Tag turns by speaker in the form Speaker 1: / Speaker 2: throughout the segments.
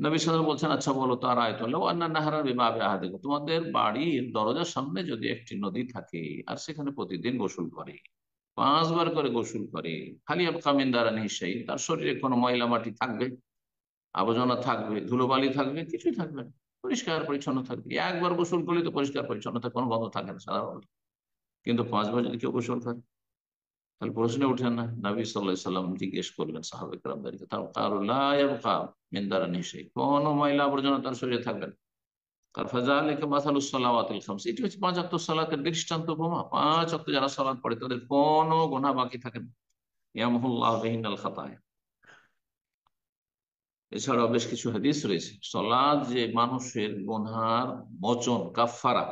Speaker 1: নবী সাল্লাল্লাহু আলাইহি ওয়াসাল্লাম বলছেন, আচ্ছা বলো তো, আর আয়াতুল্লাহ আন্না নাহারা বিবাবে আহাদিকুম, তোমাদের বাড়ির দরজার সামনে যদি একটি নদী থাকে আর সেখানে প্রতিদিন গোসল করে, 5 বার করে গোসল করে, খালি কামিন দ্বারা নিশ্চয়ই তার শরীরে কোনো ময়লা মাটি থাকবে, আবর্জনা থাকবে, ধুলোবালি থাকবে, কিছুই থাকবে না, পরিষ্কার পরিচ্ছন্ন থাকবে। একবার গোসল করলে তো পরিষ্কার পরিচ্ছন্নতা কোনো গন্ধ থাকে না সাধারণত, কিন্তু 5 বার যদি কেউ গোসল করে তাহলে প্রশ্নে উঠে না। নবী সাল্লাল্লাহু আলাইহি সাল্লাম জিজ্ঞেস করলেন সাহাবায়ে কেরামদেরকে, তাও কারু লা ইয়াবকা মিন দারানিহি কোন ময়লা আবর্জনা তার শরীরে থাকবে না। আর ফাযালিকা মাসালুস সালাওয়াতিল খামস, এটি হচ্ছে 5 ওয়াক্ত সালাতের দৃষ্টান্ত উপমা। 5 ওয়াক্ত যারা সালাত পড়ে তাদের কোনো গুনাহ বাকি থাকে না। ইয়ামহুল্লাহু বিহিনাল খাতায়া। এছাড়াও বেশ কিছু হাদিস রয়েছে, সালাত যে মানুষের গুনহার মোচন, কাফফারা,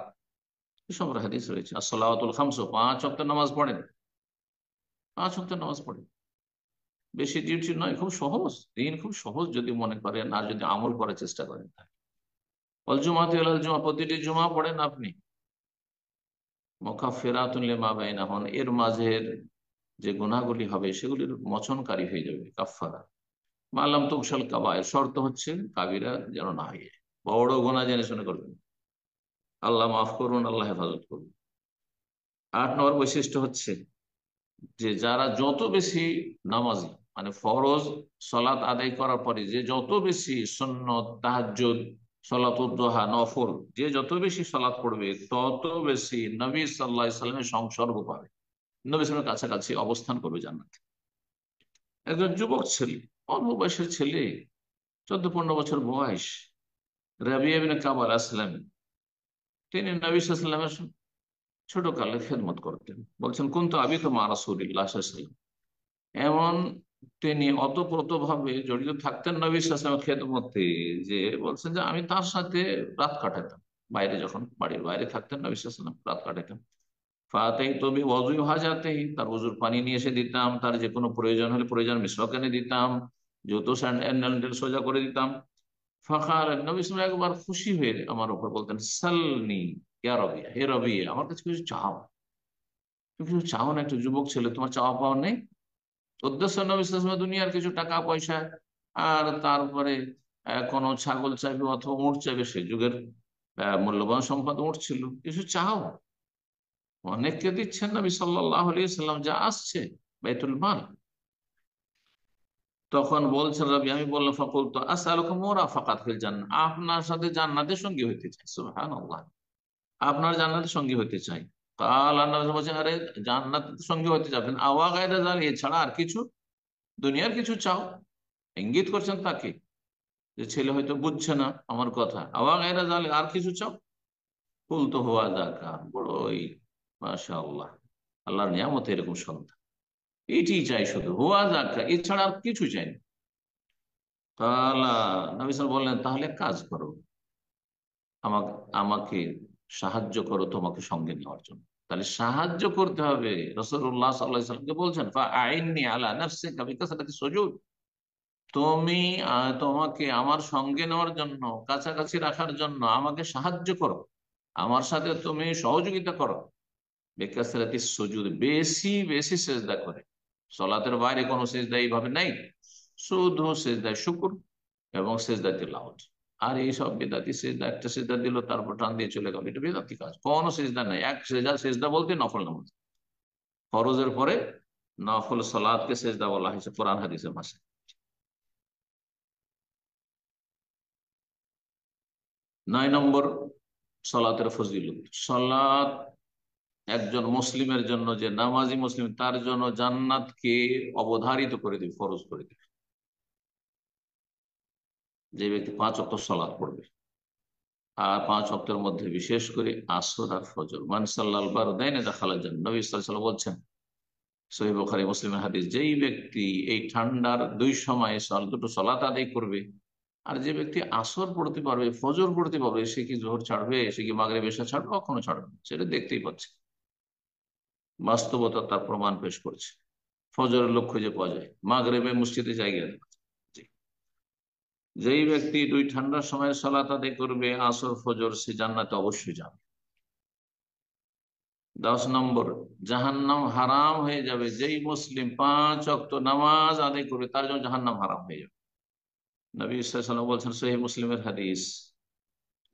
Speaker 1: এসব হাদিস রয়েছে। আর সালাওয়াতুল খামস, 5 ওয়াক্ত নামাজ পড়েন, 5 ওয়াক্ত নামাজ পড়েন, বেশি ডিউটি নয়, খুব সহজ দিন, খুব সহজ যদি মনে করেন আর যদি আমল করার চেষ্টা করেন। ওয়াল জুমাতু ইলাল জুমা, প্রতিটি জুমা পড়েন আপনি, মুকাফফিরাতুন লিমা বাইনাহুন, এর মাঝের যে গুনাহগুলি হবে সেগুলির মোচনকারী হয়ে যাবে, কাফফারা। মালাম তুকশাল কাবায়ের, শর্ত হচ্ছে কাবিরা যেন না হয়ে যায়, বড় গুনাহ জেনে শুনে করবেন, আল্লাহ মাফ করুন, আল্লাহ হেফাজত করুন। 8 নম্বর বৈশিষ্ট্য হচ্ছে যে যারা যত বেশি নামাজি, মানে ফরজ সালাত আদায় করার পরে যে যত বেশি সুন্নত, তাহাজ্জুদ, সালাতুদ দুহা, নফল, যে যত বেশি সালাত পড়বে তত বেশি নবী সাল্লাল্লাহু আলাইহি সাল্লামের সংসর্গ পাবে, নবী সাল্লাল্লাহু আলাইহি সাল্লামের কাছাকাছি অবস্থান করবে জান্নাতে। একজন যুবক ছেলে, অল্প বয়সের ছেলে, 14-15 বছর বয়স, রাবিয়া ইবনে কাব আল আসলামী, তিনি নবী সাল্লাল্লাহু আলাইহি সাল্লামের ছোট কালে খেদমত করতেন। বলছেন, কুনতু আবিতু মা রাসূলিল্লাহ সাল্লাল্লাহু আলাইহি ওয়াসাল্লাম, এমন তিনি অতপ্রত ভাবে জড়িত থাকতেন নবী সাল্লাল্লাহু আলাইহি ওয়াসাল্লামের খেদমতে, যে বলছেন যে আমি তার সাথে রাত কাটাতাম, বাইরে যখন বাড়ির বাইরে থাকতেন নবী সাল্লাল্লাহু আলাইহি ওয়াসাল্লাম রাত কাটাতাম। ফাতাই তবি ওয়াজু হাজাতেই, তার ওযুর পানি নিয়ে এসে দিতাম, তার যে কোনো প্রয়োজন হলে প্রয়োজন মিসওয়াক এনে দিতাম, জুতো স্যান্ডেল সোজা করে দিতাম। ফাখার নবী সাল্লাল্লাহু আলাইহি ওয়াসাল্লাম একবার খুশি হয়ে আমার উপর বলতেন, সালনি ইয়া রবিয়া, হে রবিয়া, আমার কাছে কিছু চাও, তুমি কিছু চাও না? একটু যুবক ছেলে, তোমার চাওয়া পাওয়া নেই? উদ্দেশ্য নবী সাল্লাল্লাহু আলাইহি ওয়াসাল্লাম দুনিয়ার কিছু টাকা পয়সা, আর তারপরে কোনো ছাগল চাইবে অথবা উট চাইবে, সে যুগের মূল্যবান সম্পদ উট ছিল, কিছু চাও? অনেককে দিচ্ছেন নবী সাল্লাল্লাহু আলাইহি সাল্লাম, যা আসছে বাইতুল মাল। তখন বলছেন রবি, আমি বললাম, ফকুল তো আসআলুকা মুরাফাকাত ফিল জান্নাহ, আপনার সাথে জান্নাতের সঙ্গী হইতে চাই। সুবহানাল্লাহ, আপনার জান্নাতের সঙ্গী হইতে চাই। কাল আল্লাহ বলছেন, আরে জান্নাতের সঙ্গী হইতে যাবেন, আওয়া গায়রা জালিক, এছাড়া আর কিছু, দুনিয়ার কিছু চাও? ইঙ্গিত করছেন তাকে যে ছেলে হয়তো বুঝছে না আমার কথা, আওয়া গায়রা জালিক, আর কিছু চাও? কুল তো হুয়া যাকা, বড়ই মাশাআল্লাহ, আল্লাহর নিয়ামত এরকম সন্তান, এটি চাই শুধু, হুয়া যাকা, এছাড়া আর কিছু চাই না। তাহলে নবী সাল্লাল্লাহু আলাইহি ওয়াসাল্লাম বললেন, তাহলে এক কাজ করো, আমাকে আমাকে সাহায্য করো তোমাকে সঙ্গে নেওয়ার জন্য। তাহলে সাহায্য করতে হবে, রাসূলুল্লাহ সাল্লাল্লাহু আলাইহি ওয়াসাল্লামকে বলছেন, ফাআইননি আলা নাফসিকা বিকাসরাতি সুজুদ, তুমি তোমাকে আমার সঙ্গে নেওয়ার জন্য, কাছাকাছি রাখার জন্য আমাকে সাহায্য করো, আমার সাথে তুমি সহযোগিতা করো, বিকাসরাতি সুজুদ, বেশি বেশি সেজদা করে। সলাতের বাইরে কোনো সেজদা এইভাবে নেই, শুধু সেজদায় শুকর এবং সেজদা তিলাওয়াত। আর এইসব বেদাতি সেজদা, একটা সেজদা দিল তারপর টান দিয়ে চলে গেল, এটা বেদাতি কাজ, কোনো সেজদা নাই। এক সেজদা, সেজদা বলতে নফল নামাজ, ফরজের পরে নফল সালাতকে সেজদা বলা হয়েছে কোরআন হাদিসের ভাষায়। 9 নম্বর সালাতের ফজিলত, সালাত একজন মুসলিমের জন্য, যে নামাজি মুসলিম, তার জন্য জান্নাতকে অবধারিত করে দিবে, ফরজ করে দিবে। যে ব্যক্তি 5 ওয়াক্ত সালাত পড়বে, আর 5 ওয়াক্তের মধ্যে বিশেষ করে আসর আর ফজর, মান সাল্লাল বারদাইনে দাখালাল জান্নাহ, নবী সাল্লাল্লাহু আলাইহি ওয়াসাল্লাম বলছেন, সহিহ বুখারী মুসলিমের হাদিস, যেই ব্যক্তি এই ঠান্ডার 2 সময়ে দুটো সালাত আদায় করবে, আর যে ব্যক্তি আসর পড়তে পারবে, ফজর পড়তে পারবে, সে কি জোহর ছাড়বে, সে কি মাগরিব এশা ছাড়বে? কখনো ছাড়বে না, সেটা দেখতেই পাচ্ছে, বাস্তবতা তার প্রমাণ পেশ করছে। ফজরের লোক খুঁজে পাওয়া যায়, মাগরিবে মসজিদে জায়গা নেই। জি। যেই ব্যক্তি 2 ঠান্ডার সময় সালাত আদায় করবে, আসর ফজর, সে জান্নাতে অবশ্যই যাবে। 10 নম্বর, জাহান্নাম হারাম হয়ে যাবে, যেই মুসলিম 5 ওয়াক্ত নামাজ আদায় করবে তার জন্য জাহান্নাম হারাম হয়ে যাবে। নবী সাল্লাল্লাহু আলাইহি ওয়াসাল্লাম বলছেন সহিহ মুসলিমের হাদিস,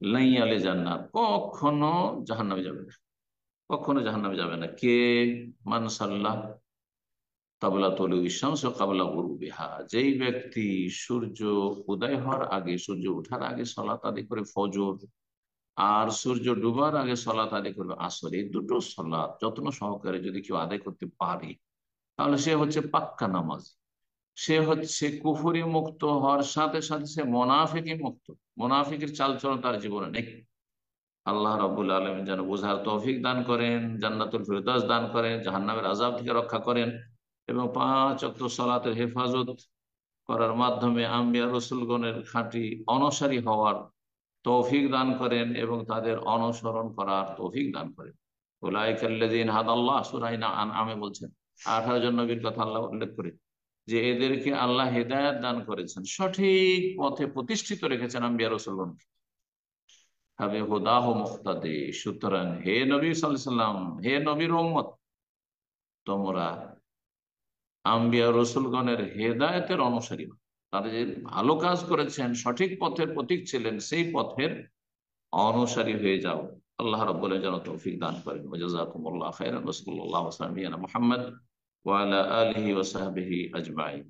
Speaker 1: লাই আলে জান্নাত, কখনো জাহান্নামে যাবে না, কখনো জাহান্নামে যাবে না কে, মান সাল্লাহ কাবলা তলুই শামস ওয়া কাবলা গুরুবিহা, যেই ব্যক্তি সূর্য উদয় হওয়ার আগে, সূর্য ওঠার আগে সালাত আদায় করে ফজর, আর সূর্য ডুবার আগে সালাত আদায় করবে আসর, এই দুটো সালাত যত্ন সহকারে যদি কেউ আদায় করতে পারে, তাহলে সে হচ্ছে পাক্কা নামাজ, সে হচ্ছে কুফরি মুক্ত হওয়ার সাথে সাথে সে মোনাফিকি মুক্ত, মোনাফিকের চালচলন তার জীবনে নেই। আল্লাহ রাব্বুল আলামিন যেন বোঝার তৌফিক দান করেন, জান্নাতুল ফিরদাউস দান করেন, জাহান্নামের আযাব থেকে রক্ষা করেন, এবং 5 ওয়াক্ত সালাতের হেফাজত করার মাধ্যমে আম্বিয়া রসুলগণের খাঁটি অনুসারী হওয়ার তৌফিক দান করেন এবং তাদের অনুসরণ করার তৌফিক দান করেন। উলাইকাল্লাযীনা হাদাল্লাহ, সূরা আনআমে বলছেন, 18 জন নবীর কথা আল্লাহ উল্লেখ করে যে এদেরকে আল্লাহ হেদায়েত দান করেছেন, সঠিক পথে প্রতিষ্ঠিত রেখেছেন আম্বিয়া রসুলগণকে। হবে হুদাহ মুক্তাদি, সুতরাং হে নবী সাল্লাল্লাহু আলাইহি সাল্লাম, হে নবীর উম্মত, তোমরা আম্বিয়া রসুলগণের হেদায়েতের অনুসারী, তারা যে ভালো কাজ করেছেন, সঠিক পথের প্রতীক ছিলেন, সেই পথের অনুসারী হয়ে যাও। আল্লাহ রাব্বুল আলামিন যেন তৌফিক দান করেন। জাযাকুমুল্লাহু খাইরান। রাসূলুল্লাহ সাল্লাল্লাহু আলাইহি ওয়া সাল্লাম মুহাম্মদ ওয়া আলা আলিহি ওয়া সাহবিহি আজমাইন।